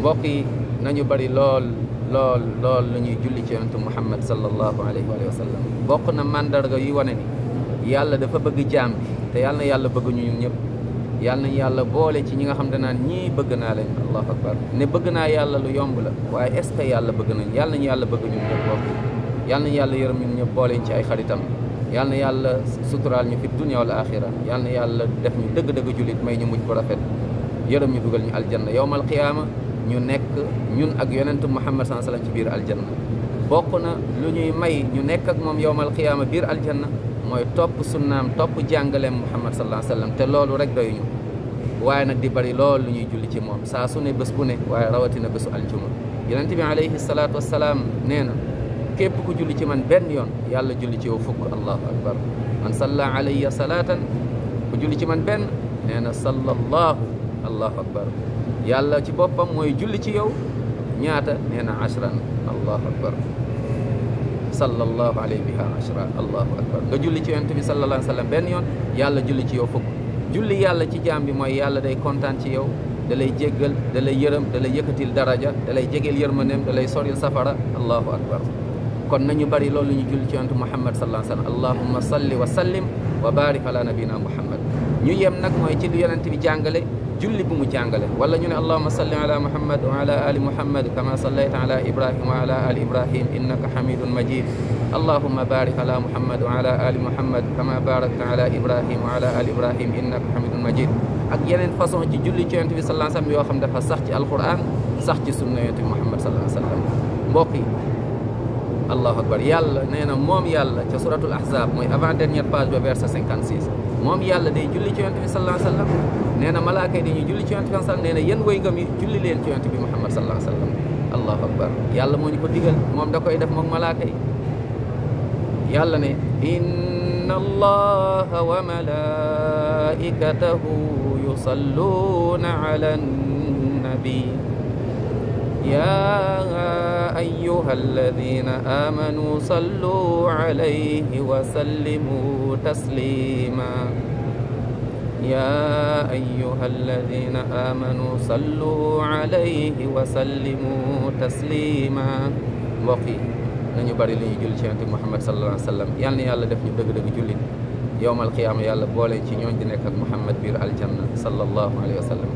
mbokk yi nañu bari lool lu ñuy julli ci yonentu Muhammad sallallahu alayhi wa sallam. bokk na mandarga yu wane ni yàlla dafa bëgg jaam bi te yàlla na yàlla bëgg ñu ñun ñëpp. yàlla nañu yàlla boole ci ñi nga xam ne naan ñii bëgg naa leen allahu akbar ne bëgg naa yàlla lu yomb la waaye est ce que yàlla bëgg nañ yàlla nañu yàlla bëgg ñun ñëpp bokk yàlla nañu yàlla yërëm ñun ñëpp boole ci ay xaritam yàlla na yàlla suturaal ñu fi dunya wal axira yàlla na yàlla def ñu dëgg-dëgg jullit may ñu mujj bu rafet yërëm ñu dugal ñu aljanna yawmal qiyaama ñu nekk ñun ak yonentu Muhammad sallallahu alayhi wasallam ci biir aljanna bokk na lu ñuy may ñu nekk ak moom yawmal qiyaama biir aljanna mooy topp sunnaam topp jàngaleem Muhammad sallallahu alayhi wasallam te loolu rek doyuñu waaye nag di bari lool lu ñuy julli ci moom saa su ne bés bu ne waaye rawatina bésu aljuma yonent bi alayhi salaatu wassalaam nee na képp ku julli ci man benn yoon yàlla julli ci yow fukk allahu akbar man salla alayya salaatan ku julli ci man benn nee na sallallahu allahu akbar yàlla ci boppam mooy julli ci yow ñaata nee na ashran allahu akbar sallallahu alayhi biha ashra allahu akbar nga julli ci yonent bi sallallahu alayhi wa sallam benn yoon yàlla julli ci yow fukk julli yàlla ci jaam bi mooy yàlla day kontaan ci yow da lay jéggal da lay yërëm da lay yëkkatil daraja da lay jegeel yërmaneem da lay soril safara allahu akbar kon nañu bari loolu ñu julli ci yonent Muhammad sallallahu alayhi wa sallam allahumma salli wa sallim wa barik ala nabina Muhammad ñu yem nag mooy ci lu yonent bi jàngale julli bu mu jàngale wala ñu ne allahumma salli ala muhammad wa ala ali muhammad kama sallayta ala ibrahim wa ala ali ibrahim innaka hamidun majid allahumma barik ala muhammad wa ala ali muhammad kama barakta ala ibrahim wa ala ali ibrahim innaka hamidun majid ak yeneen façon ci julli ci yonent bi sallallahu alayhi wasallam yoo xam dafa sax ci alquran sax ci sunna yonent bi muhammad sallallahu alayhi wasallam mbokk yi allahu akbar yàlla nee na moom yàlla ca suratul ahzab mooy avant dernière page ba verset 56 moom yàlla day julli ci yonent bi sallallahu alayhi wasallam nee na malaaka yi dañuy julli ci yonent bi sallallahu alayhi wasallam nee na yéen way ngëm yi julli leen ci yonent bi Muhammad sallallahu alayhi wasallam allahu akbar yàlla moo ñu ko digal moom da koy def moom malaaka yi yàlla ne inna allaha wa malaikatahu yusalluna ala nabi يا أيها الذين آمنوا صلوا عليه وسلموا تسليما يا أيها الذين آمنوا صلوا عليه وسلموا تسليما وقي nañu bari li ñu julli ci Yonent Muhammad sallallahu alayhi wa sallam yal na yàlla def ñu dëgg-dëgg jullit yawmal qiyaama yàlla boole ci ñooñ di nekk ak Muhammad biir aljanna sallallahu alayhi wa sallam